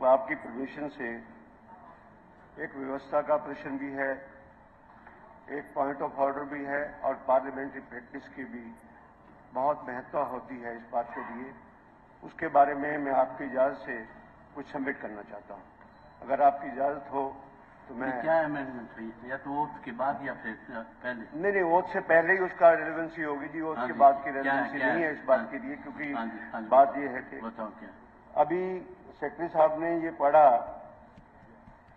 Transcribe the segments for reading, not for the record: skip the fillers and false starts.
आपकी परमिशन से एक व्यवस्था का प्रश्न भी है, एक पॉइंट ऑफ ऑर्डर भी है और पार्लियामेंट्री प्रैक्टिस की भी बहुत महत्व होती है इस बात के लिए। उसके बारे में मैं आपकी इजाज़त से कुछ सबमिट करना चाहता हूँ, अगर आपकी इजाज़त हो तो मैं। क्या अमेंडमेंट हुई, या तो ओथ के बाद या फिर पहले? नहीं, ओथ से पहले ही उसका रेलेवेंसी होगी जी। ओथ के बाद की रेलेवेंसी नहीं है इस बात के लिए, क्योंकि बात ये है कि बताओ क्या अभी सेक्रेटरी साहब ने ये पढ़ा,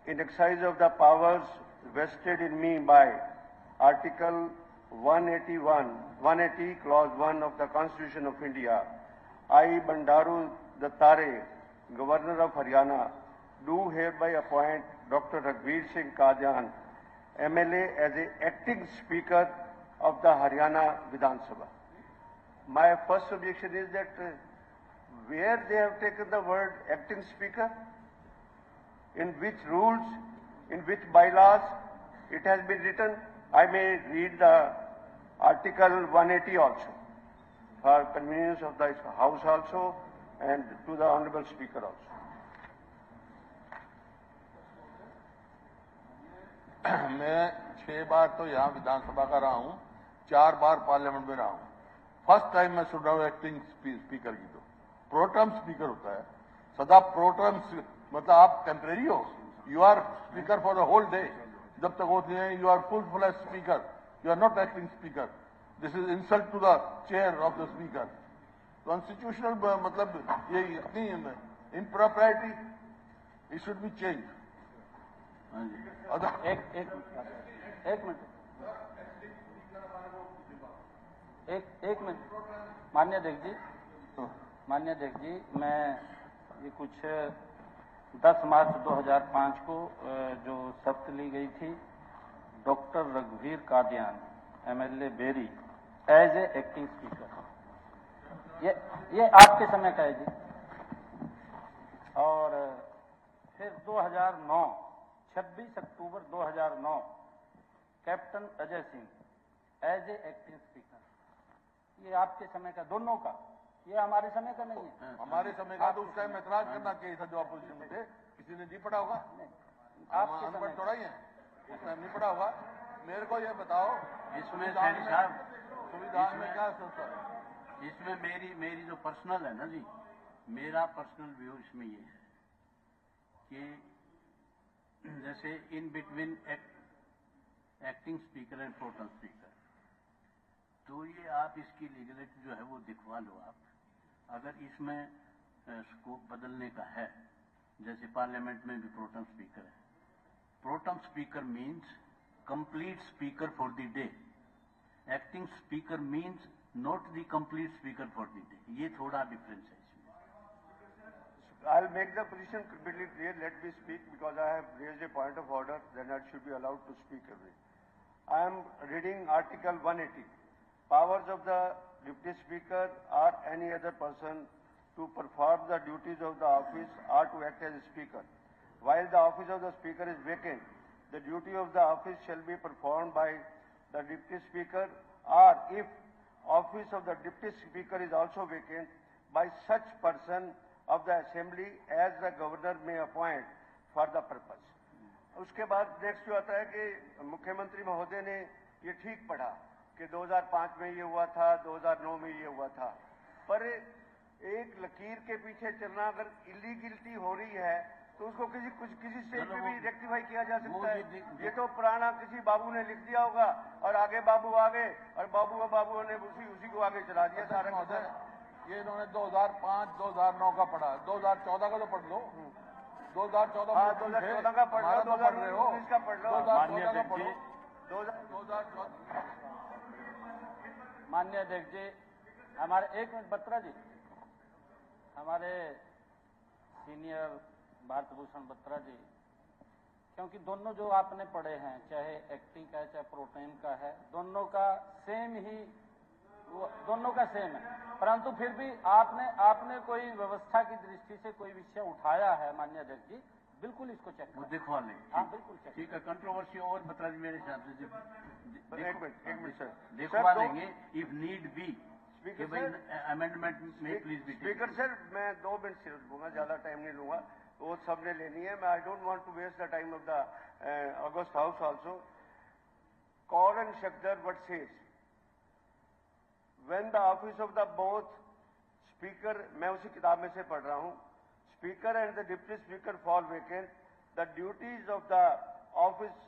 in exercise of the powers vested in me by article 180 clause 1 of the Constitution of India, I Bandaru Dattare, Governor of Haryana, do hereby appoint Dr. Raghuveer Singh Qadian, MLA, as a acting Speaker of the Haryana Vidhan Sabha. My first objection is that where they have taken the word acting Speaker, in which rules, in which bylaws it has been written. I may read the Article 180 also, for convenience of the House also and to the Honorable Speaker also. मैं 6 बार तो यहाँ विधानसभा का रहा हूँ, 4 बार parliament में रहा हूँ। First time मैं सुन रहा हूँ एक्टिंग स्पीकर की। तो प्रोटर्म स्पीकर होता है, सदा प्रोटर्म मतलब आप टेम्परेरी हो, you are speaker for the whole day, जब तक होती है you are full flash speaker, you are not acting speaker. This is insult to the chair of the speaker. Constitutional मतलब ये इतनी impropriety, it should be change. एक minute माननीय अध्यक्ष जी, मैं ये कुछ 10 मार्च 2005 को जो शपथ ली गई थी, डॉक्टर रघुवीर Kadian MLA Beri as a acting speaker, ये आपके समय का है जी। और फिर 2009 26 अक्टूबर 2009 captain Ajay Singh as a acting speaker, ये आपके समय का, दोनों का। ये हमारे समय का नहीं है। हमारे समय का तो उस टाइम ऐतराज करना चाहिए था जो अपोजिशन में थे। किसी ने नहीं पढ़ा होगा, आप अनपढ़ थोड़ा ही है, उसने नहीं पढ़ा होगा। मेरे को ये बताओ इसमें साहब संविधान में क्या संस्था है? इसमें मेरी जो पर्सनल है ना जी, मेरा पर्सनल व्यू इसमें ये है कि जैसे in between acting speaker and pro tem speaker, तो ये आप इसकी लीगलिटी जो है वो दिखवा लो आप। अगर इसमें स्कोप बदलने का है, जैसे पार्लियामेंट में भी प्रोटेम स्पीकर है, pro tem speaker means complete speaker for the day, acting speaker means not the complete speaker for the day. ये थोड़ा डिफरेंस है इसमें। I'll make the position completely clear. Let me speak because I have raised a point of order. Then I should be allowed to speak every. I am reading Article 180. Powers of the Deputy Speaker or any other person to perform the duties of the office or to act as a Speaker. While the office of the Speaker is vacant, the duty of the office shall be performed by the Deputy Speaker, or if office of the Deputy Speaker is also vacant, by such person of the Assembly as the Governor may appoint for the purpose. उसके बाद next जो आता है कि मुख्यमंत्री महोदय ने ये ठीक पढ़ा कि 2005 में ये हुआ था, 2009 में ये हुआ था, पर एक लकीर के पीछे चलना, अगर इलीगलिटी हो रही है तो उसको किसी स्टेज पे भी रेक्टिफाई किया जा सकता है। ये तो पुराना किसी बाबू ने लिख दिया होगा और आगे बाबू आ गए और बाबू ने उसी को आगे चला दिया सारा। ये इन्होंने 2005-2009 का पढ़ा, 2014 का तो पढ़ लो। 2014 हाँ, 2014 का पढ़ लो, 2019 का पढ़ लो, 2014 का पढ़ो। माननीय अध्यक्ष जी, हमारे एक मिनट बत्रा जी, हमारे सीनियर भारत भूषण बत्रा जी, क्योंकि दोनों जो आपने पढ़े हैं, चाहे एक्टिंग का है चाहे प्रोटेम का है, दोनों का सेम है, परंतु फिर भी आपने कोई व्यवस्था की दृष्टि से कोई विषय उठाया है माननीय अध्यक्ष जी, बिल्कुल इसको चेक वो दिखवा लें। हाँ बिल्कुल ठीक है, कंट्रोवर्सी और बता जी मेरे हिसाब से एक मिनट सर दिखवा लेंगे इफ नीड बी। अमेंडमेंट में प्लीज बी। स्पीकर सर, मैं 2 मिनट से लूंगा, ज्यादा टाइम नहीं लूंगा। वो सबने लेनी है. I don't want to waste the time of the August House also. Kaur and Shakdar what says? When the office of the both speaker, मैं उसी किताब में से पढ़ रहा हूँ, speaker and the deputy speaker fall vacant, the duties of the office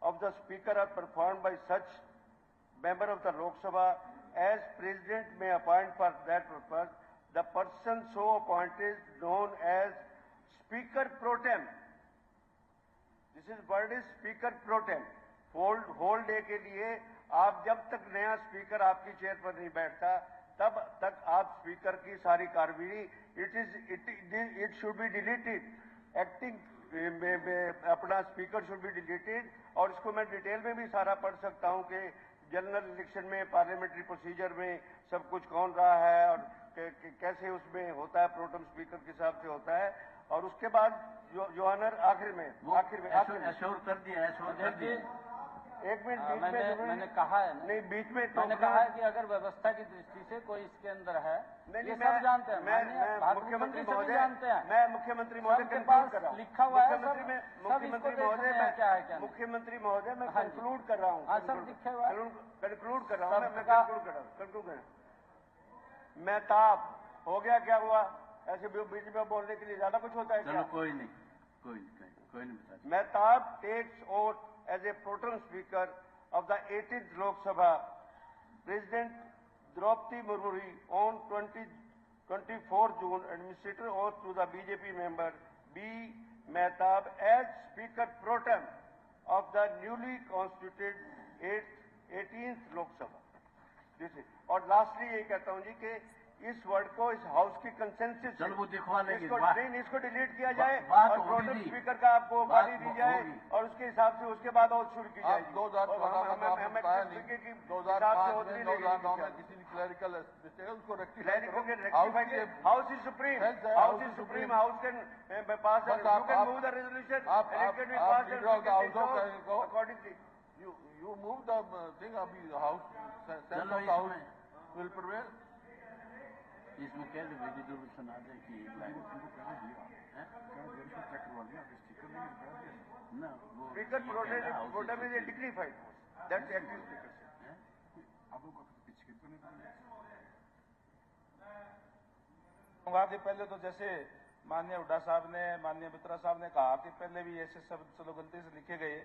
of the speaker are performed by such member of the Lok Sabha as president may appoint for that purpose. The person so appointed is known as speaker pro tem. This is word is speaker pro tem. Whole day के लिए आप जब तक नया speaker आपकी chair पर नहीं बैठता तब तक आप स्पीकर की सारी कार्रवाई it should be deleted. Acting अपना स्पीकर शुड बी डिलीटेड. और इसको मैं डिटेल में भी सारा पढ़ सकता हूं कि जनरल इलेक्शन में पार्लियामेंट्री प्रोसीजर में सब कुछ कौन रहा है और कैसे उसमें होता है, प्रोटेम स्पीकर के हिसाब से होता है. और उसके बाद जो ऑनर आखिर में एश्योर कर दिया. एक मिनट मैंने कहा है नहीं, बीच में मैंने कहा है कि अगर व्यवस्था की दृष्टि से कोई इसके अंदर है, ये सब जानते हैं. मैं मुख्यमंत्री महोदय जानते हैं. मैं मुख्यमंत्री महोदय कंक्लूड कर रहा हूँ. लिखा हुआ है मुख्यमंत्री महोदय क्या है क्या मुख्यमंत्री महोदय मैं कंक्लूड कर रहा हूँ. सब लिखा हुआ है. कंक्लूड कर रहा हूँ. मैं कंक्लूड कर रहा हूँ. मैं ताप हो गया. क्या हुआ? ऐसे बीच में बोलने के लिए ज्यादा कुछ होता है क्या? कोई नहीं. Mehtab takes oath as a protem speaker of the 18th Lok Sabha. President Draupadi Murmu on 24 June administered oath to the BJP member B. Mehtab as Speaker pro tem of the newly constituted 18th Lok Sabha. और lastly ये कहता हूँ जी कि इस word को इस house की consensus चलो वो दिखवा लेंगे. इसको डिलीट किया जाए और प्रोटेम स्पीकर का आपको गाली दी जाए और उसके हिसाब से उसके बाद और शुरू की जाएगी. 2009 में किसी ने क्लरिकल उसको house is supreme. House can pass move the resolution accordingly. You move the thing of the house, sense of the house will prevail. इसमें क्या रेजोल्यूशन आ जाए कि ना वो speaker pro tem is a dignified post. That's active speaker. कि पहले तो जैसे माननीय हुड्डा साहब ने, माननीय मित्रा साहब ने कहा कि पहले भी ऐसे शब्द चलो गलती से लिखे गए.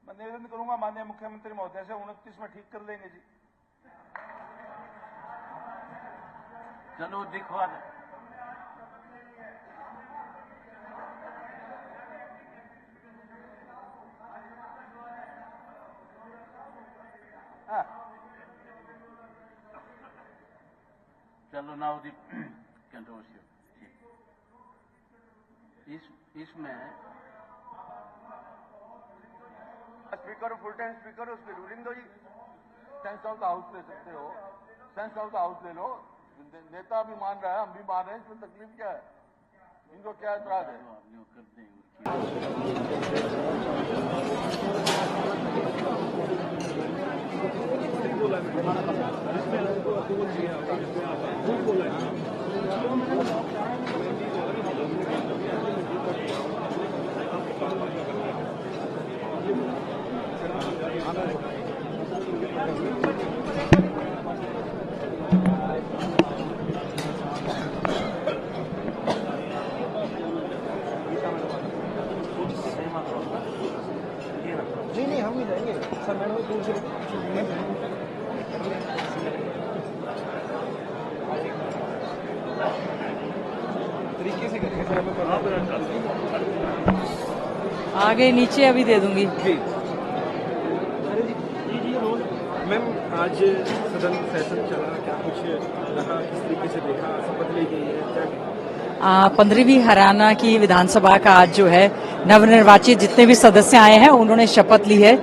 मैं निवेदन करूंगा माननीय मुख्यमंत्री महोदय से 29 में ठीक कर लेंगे जी. चलो दिखवा दे. चलो नाउ दी कंट्रोवर्सी. इसमें स्पीकर फुल टाइम स्पीकर उसकी रूलिंग दो जी. सेंस ऑफ द हाउस ले सकते हो. सेंस ऑफ द हाउस ले लो. नेता भी मान रहा है, हम भी मान रहे हैं. इसमें तकलीफ क्या है? इनको क्या एतराज है? नहीं हम ही जाएंगे सर. मैडम दूर से तरीके से करेंगे सर. आगे नीचे अभी दे दूंगी. मैम आज सदन सेशन चला, क्या कुछ रहा, किस तरीके से देखा, शपथ ली गई है क्या? 15वीं हरियाणा की विधानसभा का आज जो है नवनिर्वाचित जितने भी सदस्य आए हैं उन्होंने शपथ ली है.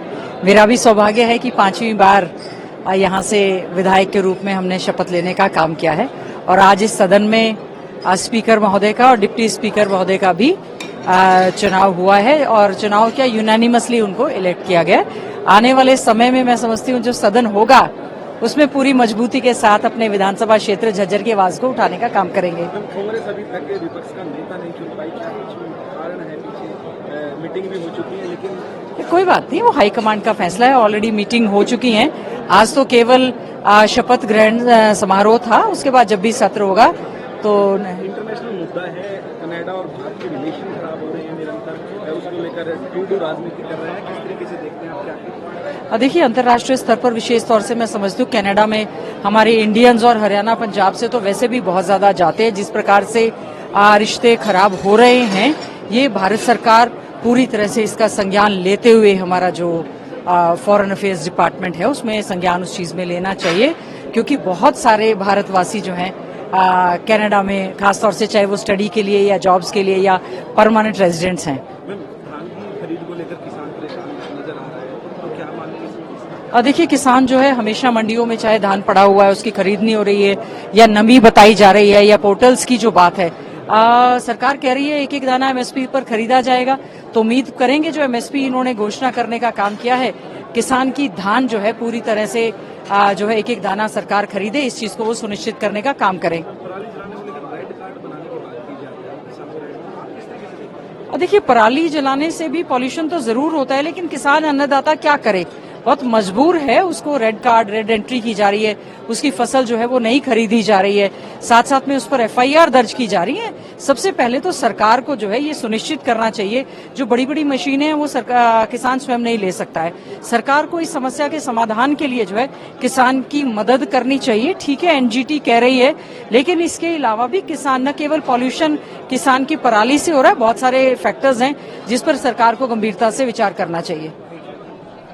मेरा भी सौभाग्य है कि 5वीं बार यहाँ से विधायक के रूप में हमने शपथ लेने का काम किया है. और आज इस सदन में स्पीकर महोदय का और डिप्टी स्पीकर महोदय का भी चुनाव हुआ है और चुनाव क्या यूनानिमसली उनको इलेक्ट किया गया. आने वाले समय में मैं समझती हूँ जो सदन होगा उसमें पूरी मजबूती के साथ अपने विधानसभा क्षेत्र झज्जर की आवाज को उठाने का काम करेंगे। कांग्रेस अभी तक विपक्ष का नेता नहीं चुन पाई, क्या कुछ कारण है पीछे? मीटिंग भी हो चुकी है लेकिन कोई बात नहीं, वो हाईकमांड का फैसला है। ऑलरेडी मीटिंग हो चुकी है। आज तो केवल शपथ ग्रहण समारोह था, उसके बाद जब भी सत्र होगा तो इंटरनेशनल मुद्दा है, कनाडा और भारत के रिलेशन खराब हो रहे हैं निरंतर, उसको लेकर टू राजनीति कर रहे हैं, किस तरीके से देखते हैं आप? क्या देखिए, अंतर्राष्ट्रीय स्तर पर विशेष तौर से मैं समझती हूँ कनाडा में हमारे इंडियंस और हरियाणा पंजाब से तो वैसे भी बहुत ज्यादा जाते हैं। जिस प्रकार से रिश्ते खराब हो रहे हैं, ये भारत सरकार पूरी तरह से इसका संज्ञान लेते हुए हमारा जो फॉरेन अफेयर्स डिपार्टमेंट है उसमें संज्ञान उस चीज में लेना चाहिए, क्योंकि बहुत सारे भारतवासी जो हैं कनाडा में खासतौर से, चाहे वो स्टडी के लिए या जॉब्स के लिए या परमानेंट रेजिडेंट्स हैं। धान की खरीद को लेकर किसान परेशान नजर आ रहा है, तो क्या मानेंगे? देखिए, किसान जो है हमेशा मंडियों में चाहे धान पड़ा हुआ है उसकी खरीद नहीं हो रही है या नमी बताई जा रही है या पोर्टल्स की जो बात है, सरकार कह रही है एक एक दाना एमएसपी पर खरीदा जाएगा। तो उम्मीद करेंगे जो एमएसपी इन्होंने घोषणा करने का काम किया है, किसान की धान जो है पूरी तरह से जो है एक एक दाना सरकार खरीदे, इस चीज को वो सुनिश्चित करने का काम करें। देखिए, पराली जलाने से भी पॉल्यूशन तो जरूर होता है, लेकिन किसान अन्नदाता क्या करे, बहुत मजबूर है। उसको रेड कार्ड, रेड एंट्री की जा रही है, उसकी फसल जो है वो नहीं खरीदी जा रही है, साथ साथ में उस पर एफआईआर दर्ज की जा रही है। सबसे पहले तो सरकार को जो है ये सुनिश्चित करना चाहिए, जो बड़ी बड़ी मशीनें हैं वो किसान स्वयं नहीं ले सकता है। सरकार को इस समस्या के समाधान के लिए जो है किसान की मदद करनी चाहिए। ठीक है, एनजीटी कह रही है, लेकिन इसके अलावा भी किसान, न केवल पॉल्यूशन किसान की पराली से हो रहा है, बहुत सारे फैक्टर्स हैं जिस पर सरकार को गंभीरता से विचार करना चाहिए।